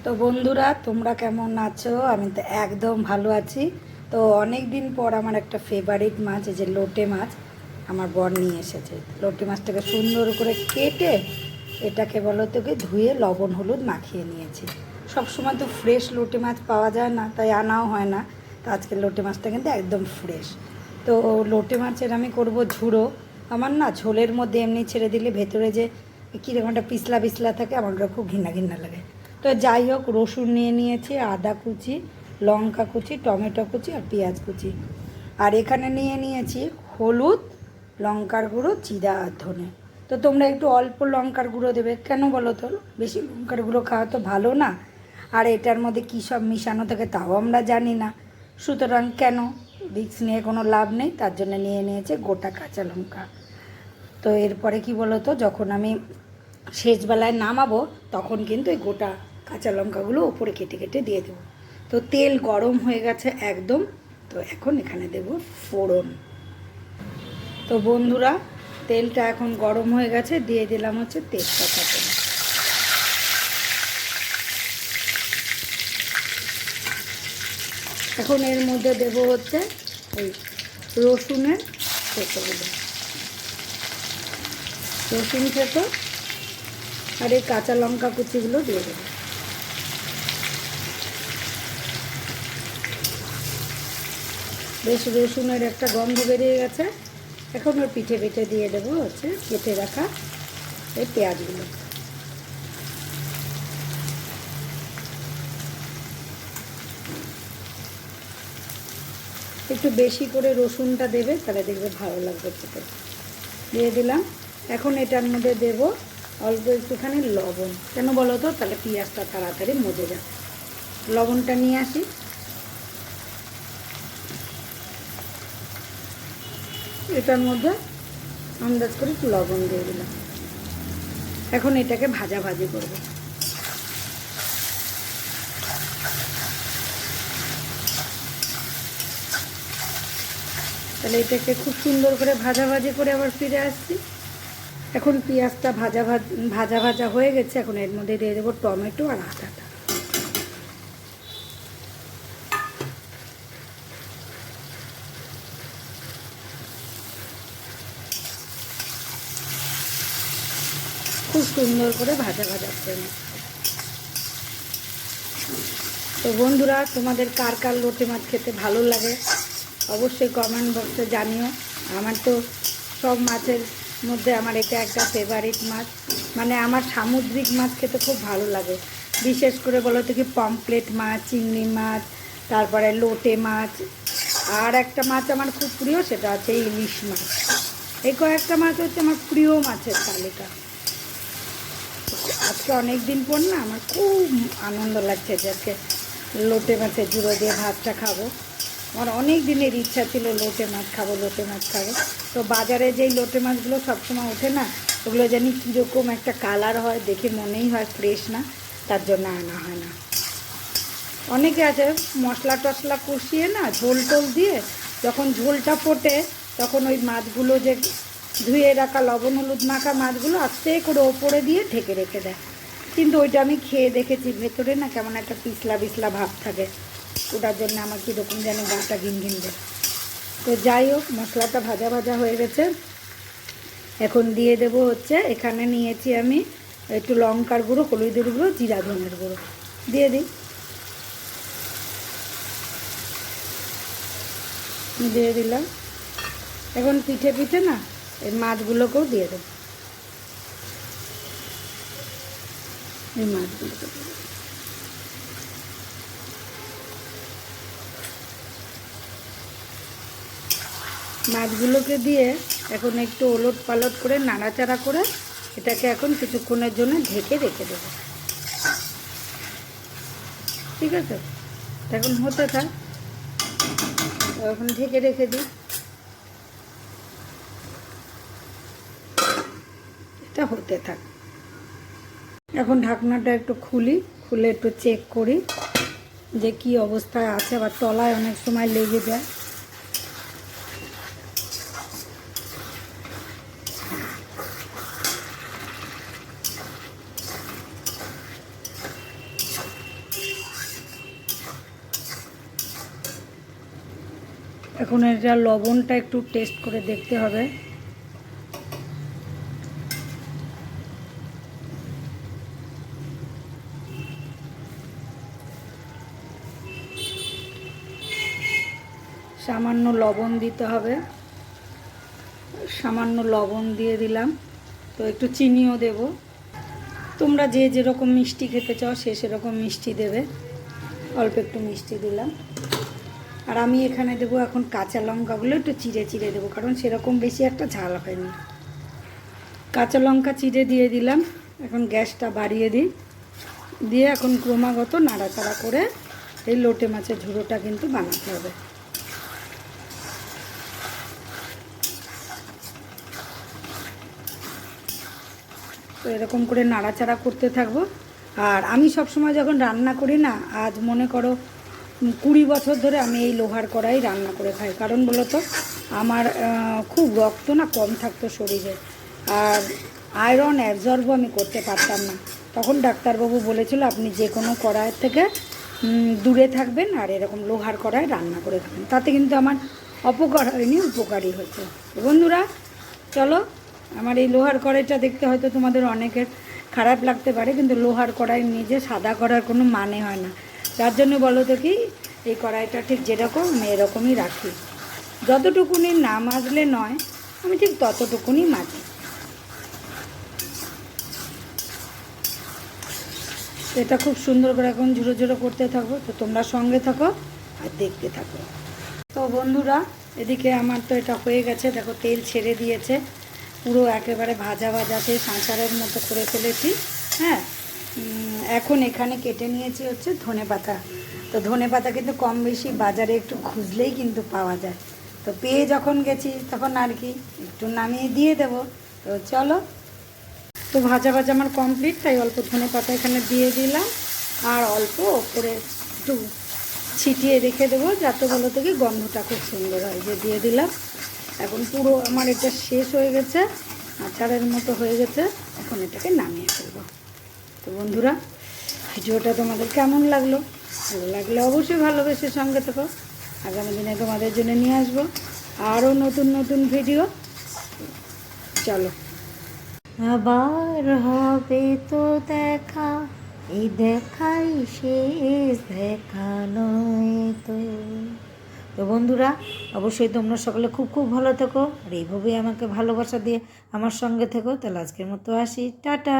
তো বন্ধুরা, তোমরা কেমন আছো? আমি তো একদম ভালো আছি। তো অনেক দিন পর আমার একটা ফেভারিট মাছ, এই যে লোটে মাছ, আমার বর নিয়ে এসেছে। লোটে মাছটাকে সুন্দর করে কেটে এটাকে বলো তোকে ধুয়ে লবণ হলুদ মাখিয়ে নিয়েছি। সব সময় তো ফ্রেশ লোটে মাছ পাওয়া যায় না, তাই আনাও হয় না। তো আজকে লোটে মাছটা কিন্তু একদম ফ্রেশ। তো লোটে মাছের আমি করব ঝুড়ো। আমার না ঝোলের মধ্যে এমনি ছেড়ে দিলে ভেতরে যে কীরকম একটা পিছলা পিছলা থাকে, আমার ওটা খুব ঘৃণা ঘৃণা লাগে। তো যাই হোক, রসুন নিয়ে নিয়েছি, আদা কুচি, লঙ্কা কুচি, টমেটো কুচি আর পেঁয়াজ কুচি। আর এখানে নিয়ে নিয়েছি হলুদ, লঙ্কার গুঁড়ো, জিরা আর ধনে। তো তোমরা একটু অল্প লঙ্কার গুঁড়ো দেবে, কেন বলো তো? বেশি লঙ্কার গুঁড়ো খাওয়া তো ভালো না। আর এটার মধ্যে কী সব মিশানো থাকে তাও আমরা জানি না, সুতরাং কেন রিস্ক নিয়ে কোনো লাভ নেই। তার জন্য নিয়ে নিয়েছে গোটা কাঁচা লঙ্কা। তো এরপরে কি বলো তো, যখন আমি শেষবেলায় নামাবো তখন কিন্তু এই গোটা কাঁচা লঙ্কাগুলো উপরে কেটে কেটে দিয়ে দেবো। তো তেল গরম হয়ে গেছে একদম। তো এখন এখানে দেব ফোড়ন। তো বন্ধুরা, তেলটা এখন গরম হয়ে গেছে, দিয়ে দিলাম হচ্ছে তেজপাতা। এখন এর মধ্যে দেব হচ্ছে ওই রসুনের থেঁতোগুলো, রসুন থেঁতো আর এই কাঁচা লঙ্কা কুচিগুলো দিয়ে দেবো। বেশ রসুনের একটা গন্ধ বেরিয়ে গেছে। এখন ওর পিঠে পিঠে দিয়ে দেবো হচ্ছে কেটে রাখা এই পেঁয়াজগুলো। একটু বেশি করে রসুনটা দেবে, তাহলে দেখবে ভালো লাগবে খেতে। দিয়ে দিলাম। এখন এটার মধ্যে দেব অল্প একটুখানি লবণ। কেন বলো তো? তাহলে পেঁয়াজটা তাড়াতাড়ি মজে যাবে। লবণটা নিয়ে আসি। এটার মধ্যে আন্দাজ করে একটু লবণ দিয়ে দিলাম। এখন এটাকে ভাজাভাজি করব। তাহলে এটাকে খুব সুন্দর করে ভাজাভাজি করে আবার ফিরে আসছি। এখন পেঁয়াজটা ভাজা ভাজা ভাজা হয়ে গেছে। এখন এর মধ্যে দিয়ে দেবো টমেটো আর আদাটা। খুব সুন্দর করে ভাজা ভাজা করে নেব। তো বন্ধুরা, তোমাদের কার কার লোটে মাছ খেতে ভালো লাগে অবশ্যই কমেন্ট বক্সে জানিও। আমার তো সব মাছের মধ্যে আমার এটা একটা ফেভারিট মাছ। মানে আমার সামুদ্রিক মাছ খেতে খুব ভালো লাগে। বিশেষ করে বলো তো কি, পমফ্রেট মাছ, চিংড়ি মাছ, তারপরে লোটে মাছ। আর একটা মাছ আমার খুব প্রিয়, সেটা হচ্ছে ইলিশ মাছ। এই কয়েকটা মাছ হচ্ছে আমার প্রিয় মাছের তালিকা। আজকে অনেক দিন পর না আমার খুব আনন্দ লাগছে যে আজকে লোটে মাছের ঝুড়ো দিয়ে ভাতটা খাবো। আমার অনেক দিনের ইচ্ছা ছিল লোটে মাছ খাবো, লোটে মাছ খাবো। তো বাজারে যেই লোটে মাছগুলো সবসময় ওঠে না, ওগুলো জানি কীরকম একটা কালার হয়, দেখে মনেই হয় ফ্রেশ না, তার জন্য আনা হয় না। অনেকে আছে মশলা টশলা কষিয়ে না, ঝোল টোল দিয়ে যখন ঝোলটা ফোটে তখন ওই মাছগুলো যে ধুয়ে রাখা লবণ হলুদ মাখা মাছগুলো আস্তে করে ওপরে দিয়ে ঢেকে রেখে দেয়। কিন্তু ওইটা আমি খেয়ে দেখেছি, ভেতরে না কেমন একটা পিছলা পিছলা ভাব থাকে। ওটার জন্য আমার কীরকম যেন গাটা ঘিন ঘিন দেয়। তো যাই হোক, মশলাটা ভাজা ভাজা হয়ে গেছে। এখন দিয়ে দেব হচ্ছে, এখানে নিয়েছি আমি একটু লঙ্কার গুঁড়ো, হলুদের গুঁড়ো, জিরা ধনের গুঁড়ো দিয়ে দিই। দিয়ে দিলাম। এখন পিঠে পিঠে না এই মাছগুলোকেও দিয়ে দেবো। এই মাছগুলোকে মাছগুলোকে দিয়ে এখন একটু ওলট পালট করে নাড়াচাড়া করে এটাকে এখন কিছুক্ষণের জন্য ঢেকে রেখে দেবো। ঠিক আছে, এখন হতে থাক। এখন ঢেকে রেখে দিই। এটা হতে থাক। এখন ঢাকনাটা একটু খুলি, খুলে একটু চেক করি যে কি অবস্থায় আছে। আবার তলায় অনেক সময় লেগে যায়। এখন এটা লবণটা একটু টেস্ট করে দেখতে হবে। সামান্য লবণ দিতে হবে, সামান্য লবণ দিয়ে দিলাম। তো একটু চিনিও দেব, তোমরা যে যেরকম মিষ্টি খেতে চাও সে সেরকম মিষ্টি দেবে। অল্প একটু মিষ্টি দিলাম। আর আমি এখানে দেবো এখন কাঁচা লঙ্কাগুলো একটু চিড়ে চিড়ে দেবো, কারণ সেরকম বেশি একটা ঝাল হয়নি। কাঁচা লঙ্কা চিড়ে দিয়ে দিলাম। এখন গ্যাসটা বাড়িয়ে দিই, দিয়ে এখন ক্রমাগত নাড়াচাড়া করে এই লোটে মাছের ঝুড়োটা কিন্তু বানাতে হবে। তো এরকম করে নাড়াচাড়া করতে থাকবো। আর আমি সবসময় যখন রান্না করি না, আজ মনে করো 20 বছর ধরে আমি এই লোহার কড়াই রান্না করে খাই। কারণ বলো তো, আমার খুব রক্ত না কম থাকতো শরীরে, আর আয়রন অ্যাবজর্বও আমি করতে পারতাম না। তখন ডাক্তারবাবু বলেছিল আপনি যে কোনো কড়াইয়ের থেকে দূরে থাকবেন আর এরকম লোহার কড়াই রান্না করে খাবেন। তাতে কিন্তু আমার অপকার হয়নি, উপকারী হয়েছে। বন্ধুরা চলো, আমার এই লোহার কড়াইটা দেখতে হয়তো তোমাদের অনেকের খারাপ লাগতে পারে, কিন্তু লোহার কড়াই নিজে সাদা করার কোনো মানে হয় না। যার জন্য বলো তো কি, এই কড়াইটা ঠিক যেরকম আমি এরকমই রাখি। যতটুকুনি না মাজলে নয়, আমি ঠিক ততটুকুনি মাজি। এটা খুব সুন্দর করে এখন ঝুড়ো ঝুড়ো করতে থাকবো। তো তোমরা সঙ্গে থাকো আর দেখতে থাকো। তো বন্ধুরা এদিকে আমার তো এটা হয়ে গেছে, দেখো তেল ছেড়ে দিয়েছে, পুরো একেবারে ভাজা ভাজাতে সাঁচারের মতো করে ফেলেছি। হ্যাঁ, এখন এখানে কেটে নিয়েছি হচ্ছে ধনেপাতা। তো ধনেপাতা কিন্তু কম বেশি বাজারে একটু খুঁজলেই কিন্তু পাওয়া যায়। তো পেয়ে যখন গেছি তখন আর কি একটু নামিয়ে দিয়ে দেবো। তো চলো, তো ভাজা ভাজা আমার কমপ্লিট, তাই অল্প ধনেপাতা এখানে দিয়ে দিলাম। আর অল্প করে একটু ছিটিয়ে রেখে দেবো, যাতে বলো থেকে গন্ধটা খুব সুন্দর হয়। যে দিয়ে দিলাম। এখন পুরো আমার এটা শেষ হয়ে গেছে, আচারের মতো হয়ে গেছে। এখন এটাকে নামিয়ে ফেলবো। তো বন্ধুরা ভিডিওটা তোমাদের কেমন লাগলো? ভালো লাগলে অবশ্যই ভালোবেসে সঙ্গে থেকো। আগামী দিনে তোমাদের জন্য নিয়ে আসবো আরও নতুন নতুন ভিডিও। চলো, আবার হবে তো দেখা, এই দেখাই শেষ দেখা নয় তো। তো বন্ধুরা অবশ্যই তোমরা সকলে খুব খুব ভালো থেকো, আর এইভাবেই আমাকে ভালোবাসা দিয়ে আমার সঙ্গে থেকো। তাহলে আজকের মতো আসি, টাটা।